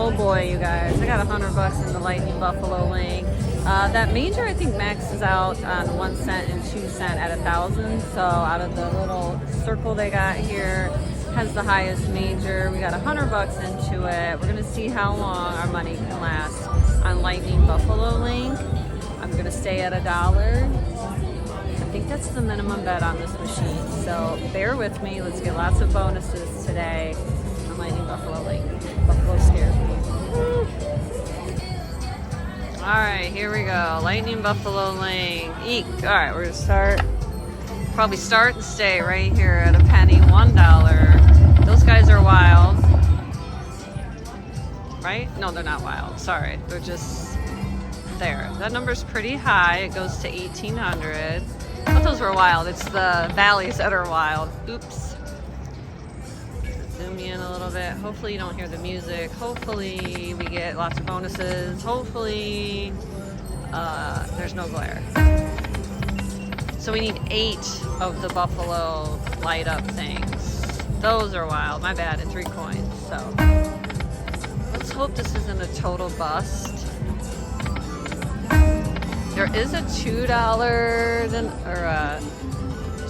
Oh boy, you guys, I got $100 in the Lightning Buffalo Link. That major I think maxes out on 1 cent and 2 cent at 1,000. So out of the little circle they got here, has the highest major. We got $100 into it. We're gonna see how long our money can last on Lightning Buffalo Link. I'm gonna stay at $1. I think that's the minimum bet on this machine. So bear with me. Let's get lots of bonuses today on Lightning Buffalo Link. Buffalo scares me. Woo. All right, here we go. Lightning Buffalo Link. Eek. All right, we're gonna probably start and stay right here at a penny, $1. Those guys are wild, right? No, they're not wild. Sorry, they're just there. That number's pretty high. It goes to 1,800. I thought those were wild. It's the valleys that are wild. Oops. Zoom in a little bit. Hopefully you don't hear the music. Hopefully we get lots of bonuses. Hopefully there's no glare. So we need 8 of the Buffalo light up things. Those are wild. My bad. It's 3 coins. So let's hope this isn't a total bust. There is a $2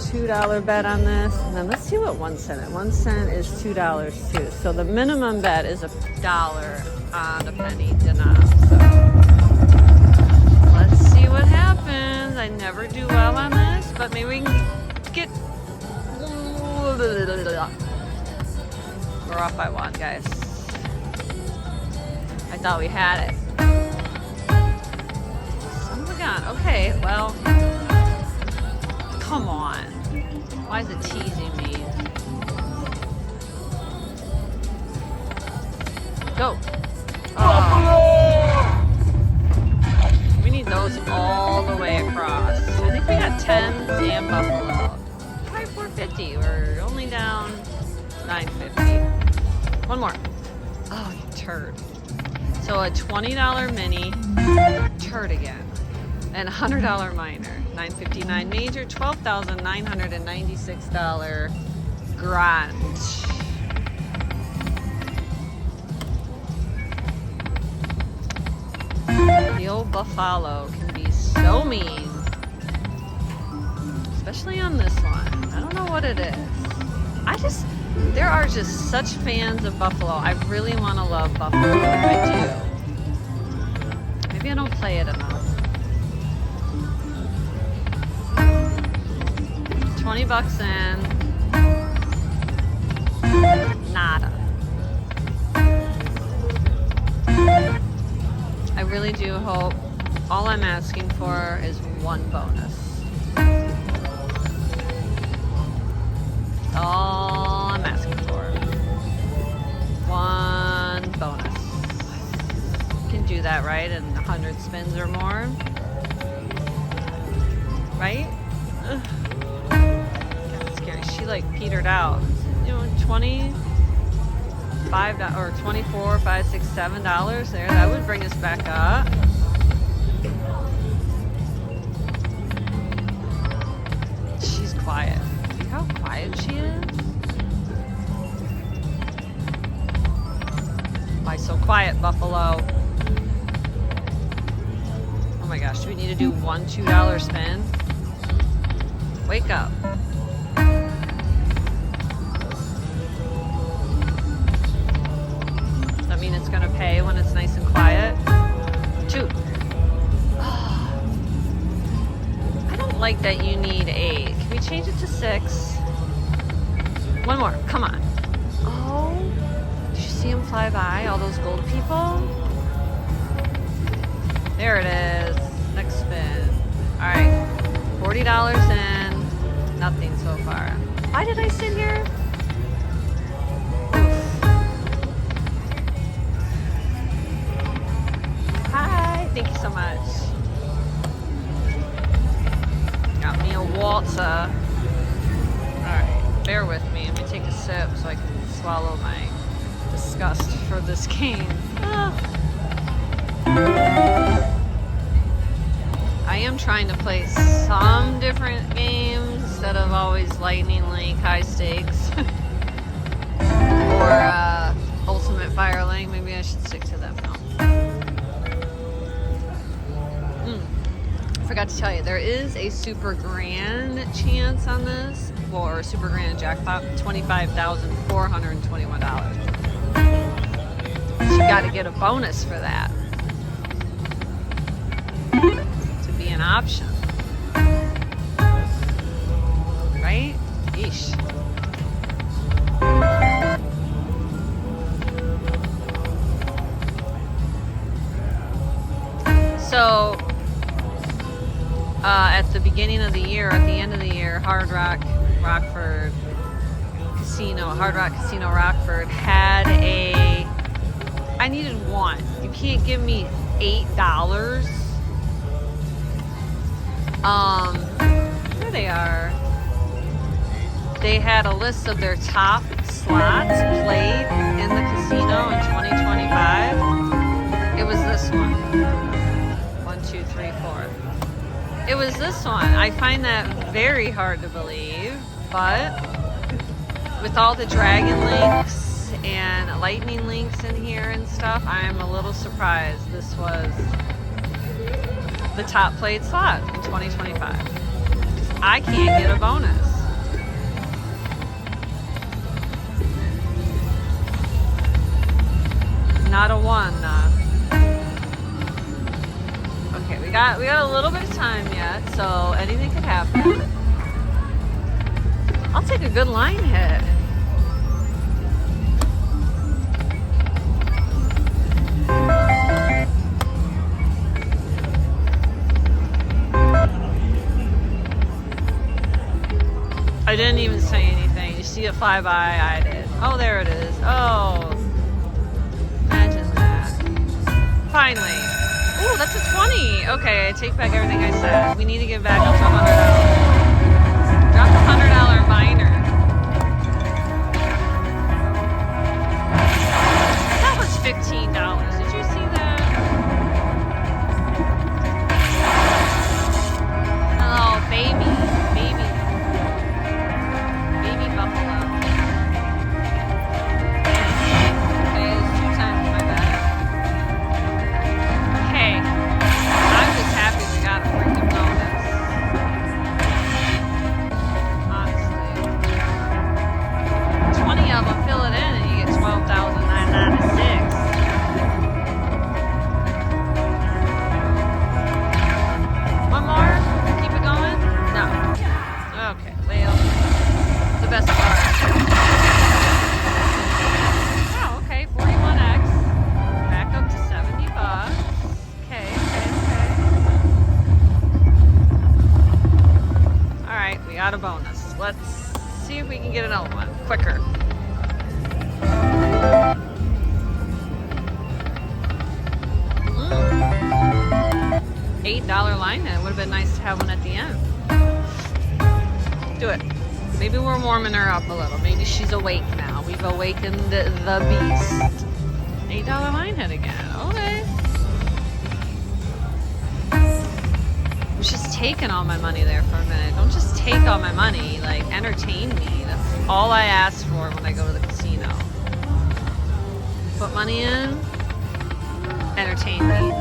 $2 bet on this, and then let's see what 1 cent is. 1 cent is $2 too. So the minimum bet is $1 on a penny denom. So let's see what happens. I never do well on this, but maybe we can get. We're off by 1, guys. I thought we had it. Okay, well, come on. Why is it teasing me? Go. Oh. We need those all the way across. I think we got 10 damn Buffalo. Try 450. We're only down 950. One more. Oh, you turd. So a $20 mini, turd again. And $100 minor, $9.59 major, $12,996 grand. The old Buffalo can be so mean, especially on this one. I don't know what it is. There are just such fans of Buffalo. I really want to love Buffalo. I do. Maybe I don't play it enough. $20 in. Nada. I really do hope. All I'm asking for is 1 bonus. All I'm asking for. 1 bonus. Can do that, right? In 100 spins or more. Right? Ugh. She like petered out. You know, $25 or $24, $5, $6, $7 there. That would bring us back up. She's quiet. See how quiet she is? Why so quiet, Buffalo? Oh my gosh, do we need to do 1 $2 spin? Wake up. It's gonna pay when it's nice and quiet. 2. I don't like that you need 8. Can we change it to 6? 1 more, come on. Oh, did you see them fly by, all those gold people? There it is, next spin. All right, $40 in, nothing so far. Why did I sit here? Thank you so much. Got me a Walter. Alright, bear with me. Let me take a sip so I can swallow my disgust for this game. I am trying to play some different games instead of always Lightning Link, high stakes. Or Ultimate multiplier link. Maybe I should stick to them now. Forgot to tell you, there is a super grand chance on this, or super grand jackpot, $25,421. You got to get a bonus for that to be an option, right? Yeesh. So at the beginning of the year, at the end of the year, Hard Rock Casino Rockford had a, I needed one. You can't give me $8. There they are. They had a list of their top slots played in the casino in 2025. It was this one. 1, 2, 3, 4. It was this one. I find that very hard to believe, but with all the dragon links and lightning links in here and stuff, I'm a little surprised this was the top played slot in 2025. I can't get a bonus. Not a one. Okay, we got a little bit of time yet, so anything could happen. I'll take a good line hit. I didn't even say anything. You see it fly by? I did. Oh, there it is. Oh, imagine that. Finally. Ooh, that's a 20. Okay, I take back everything I said. We need to get back up to $100. Drop the $100 minor. That was $15. Did you see that? Oh, baby buffalo. Okay, it's 2 times my bad. Hey, I'm just happy we got a freaking bonus. Honestly. 20 of them, fill it in and you get 12,996. One more? Keep it going? No. Okay, well, the best part. Oh, okay, 41x. Back up to $70. Okay. Alright, we got a bonus. Let's see if we can get another one quicker. $8 line hit. Would have been nice to have one at the end. Do it. Maybe we're warming her up a little. Maybe she's awake now. We've awakened the beast. $8 line hit again. Okay. I was just taking all my money there for a minute. Don't just take all my money. Like, entertain me. That's all I ask for when I go to the casino. Put money in. Entertain me.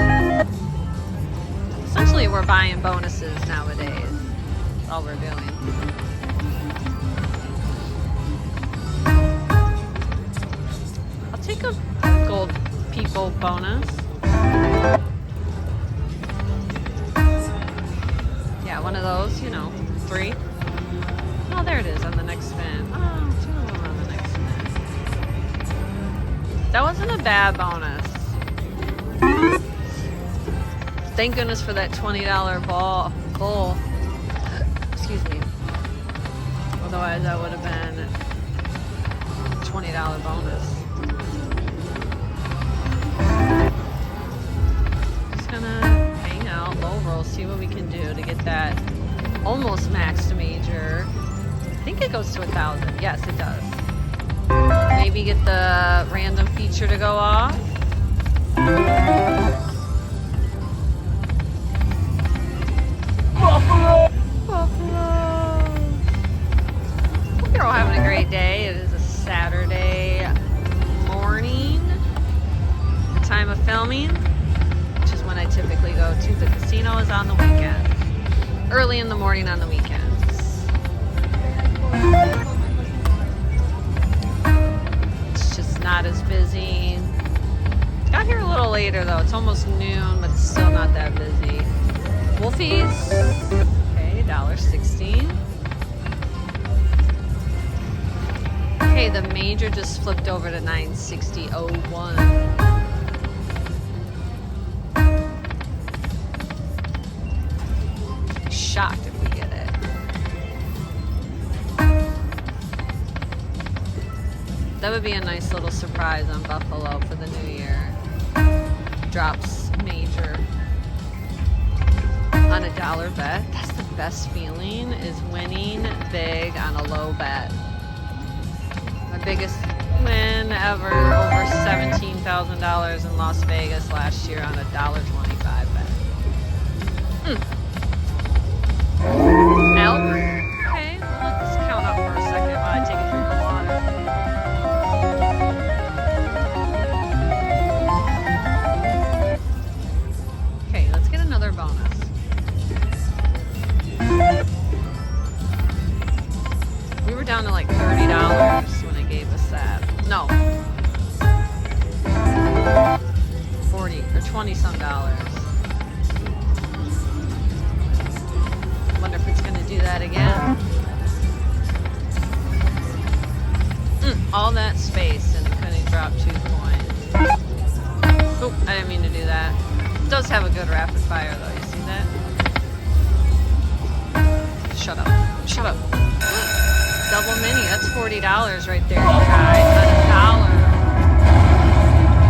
Essentially, we're buying bonuses nowadays. That's all we're doing. I'll take a gold people bonus. Yeah, one of those, 3. Oh, there it is on the next spin. Oh, 2 of them on the next spin. That wasn't a bad bonus. Thank goodness for that $20 bowl. Excuse me. Otherwise, that would have been a $20 bonus. Just gonna hang out, low roll, see what we can do to get that almost max to major. I think it goes to 1,000. Yes, it does. Maybe get the random feature to go off. Buffalo. Hope you're all having a great day. It is a Saturday morning. time of filming, which is when I typically go to the casino, is on the weekend. Early in the morning on the weekends. It's just not as busy. Got here a little later though. It's almost noon, but it's still not that busy. Wolfies. Okay, $1.16. Okay, the major just flipped over to $9.60.01. Shocked if we get it. That would be a nice little surprise on Buffalo for the new year. Drops major on a dollar bet. That's the best feeling, is winning big on a low bet. My biggest win ever, over $17,000 in Las Vegas last year on a $1.25 bet. Elk. Okay, well, let's count up for a second while I take a drink of water. Okay, let's get another bonus. We were down to like $30 when it gave us that. No. 40 or 20 some dollars. Wonder if it's gonna do that again. All that space and it couldn't drop 2 coins. Oh, I didn't mean to do that. It does have a good rapid fire though, you see that? Shut up. Shut up. Double mini, that's $40 right there, you guys. That's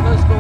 $1. Let's go.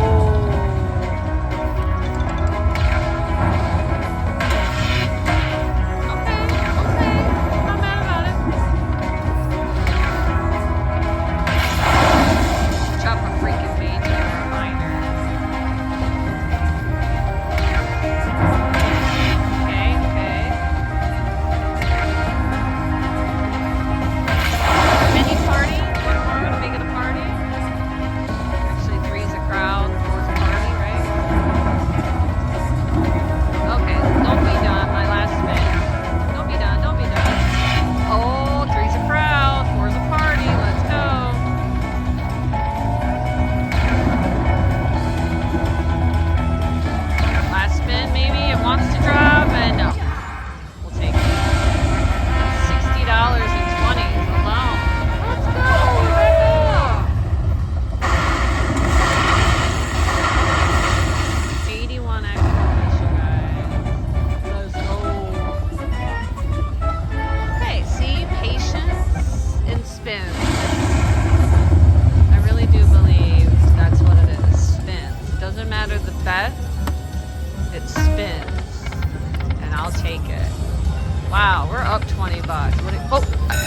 Wow, we're up 20 bucks. Oh,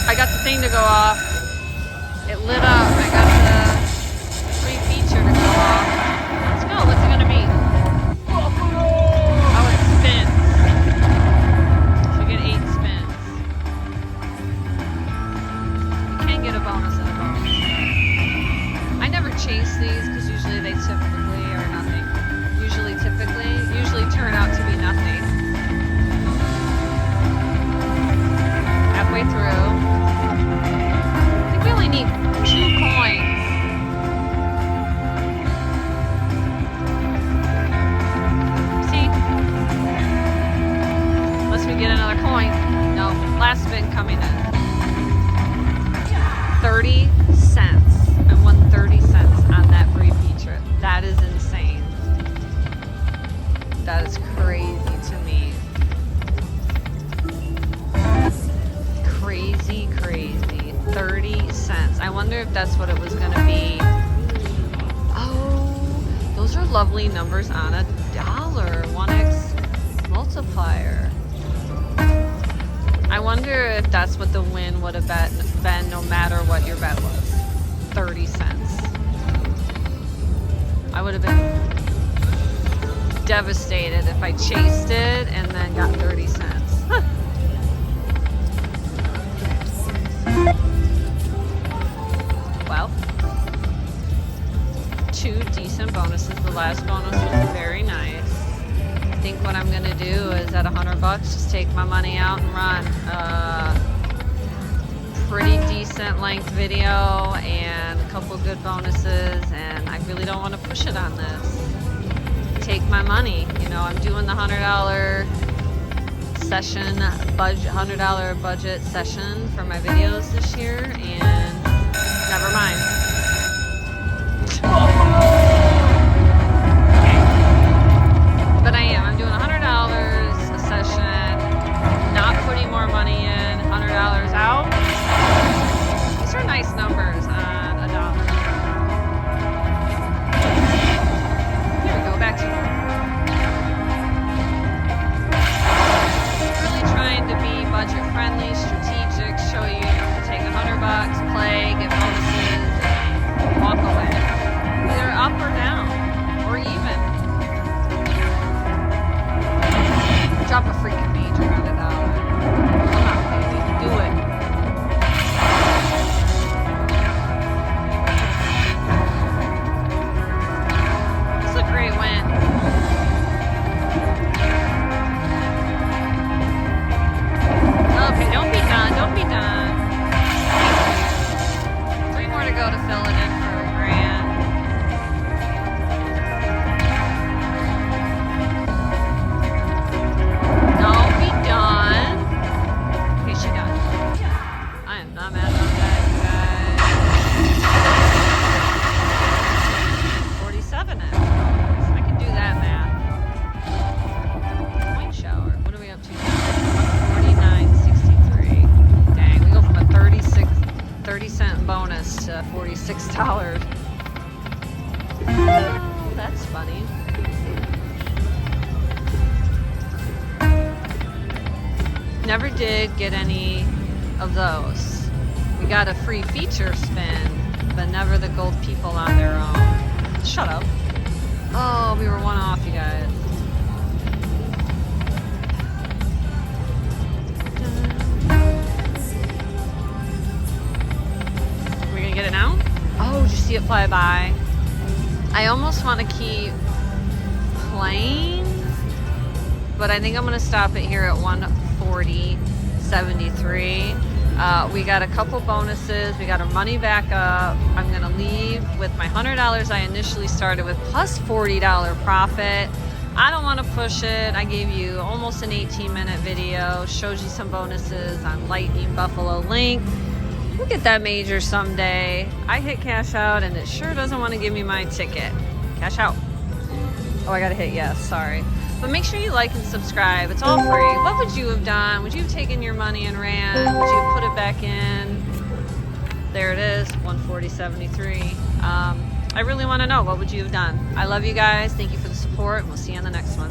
I got the thing to go off. It lit up. I got the free feature to go off. Let's go. What's it going to be? Oh, it spins. So we get 8 spins. You can get a bonus and a bonus. I never chase these because usually they typically are nothing. Usually turn out to be nothing. Halfway through. I think we only need 2 coins. See? Unless we get another coin. No, last spin coming in. 30 cents. I won 30 cents on that free feature. That is insane. That is crazy to me. Crazy. 30 cents. I wonder if that's what it was going to be. Oh, those are lovely numbers on a dollar. 1x multiplier. I wonder if that's what the win would have been no matter what your bet was. 30 cents. I would have been devastated if I chased it and then got 30 cents. Huh. Well, 2 decent decent bonuses. The last bonus was very nice. I think what I'm gonna do is at $100, just take my money out and run. Pretty decent length video and a couple good bonuses, and I really don't want to push it on this. Take my money. You know, I'm doing the $100 session budget, $100 budget session for my videos this year, and never mind. But I'm doing $100 a session, not putting more money in, $100 out. These are nice numbers on $1. Here we go, back to really trying to be budget friendly, strategic, show you take $100, play, get bonuses, and walk away. Either up or down, or even. Drop a freaking major on $1. Come on, baby, do it. This is a great win. Okay, don't be done, don't be done. 3 more to go to fill it in for a grand. Don't be done. Okay, she done. I am not mad about that, you guys. 47 it. I can do that math. Coin shower. What are we up to now? 49.63. Dang, we go from a 30-cent bonus to $46. Oh, that's funny. Never did get any of those. We got a free feature spin, but never the gold people on their own. Shut up. Oh, we were 1 off, you guys. Are we gonna get it now? Oh, did you see it fly by? I almost want to keep playing, but I think I'm gonna stop it here at 140.73. We got a couple bonuses. We got our money back up. I'm gonna leave with my $100 I initially started with, plus $40 profit. I don't want to push it. I gave you almost an 18-minute video, shows you some bonuses on Lightning Buffalo Link. We'll get that major someday. I hit cash out and it sure doesn't want to give me my ticket. Cash out. Oh, I gotta hit yes, sorry. But make sure you like and subscribe. It's all free. What would you have done? Would you have taken your money and ran? Would you have put it back in? There it is, 140.73. I really want to know, what would you have done? I love you guys. Thank you for the support. We'll see you on the next one.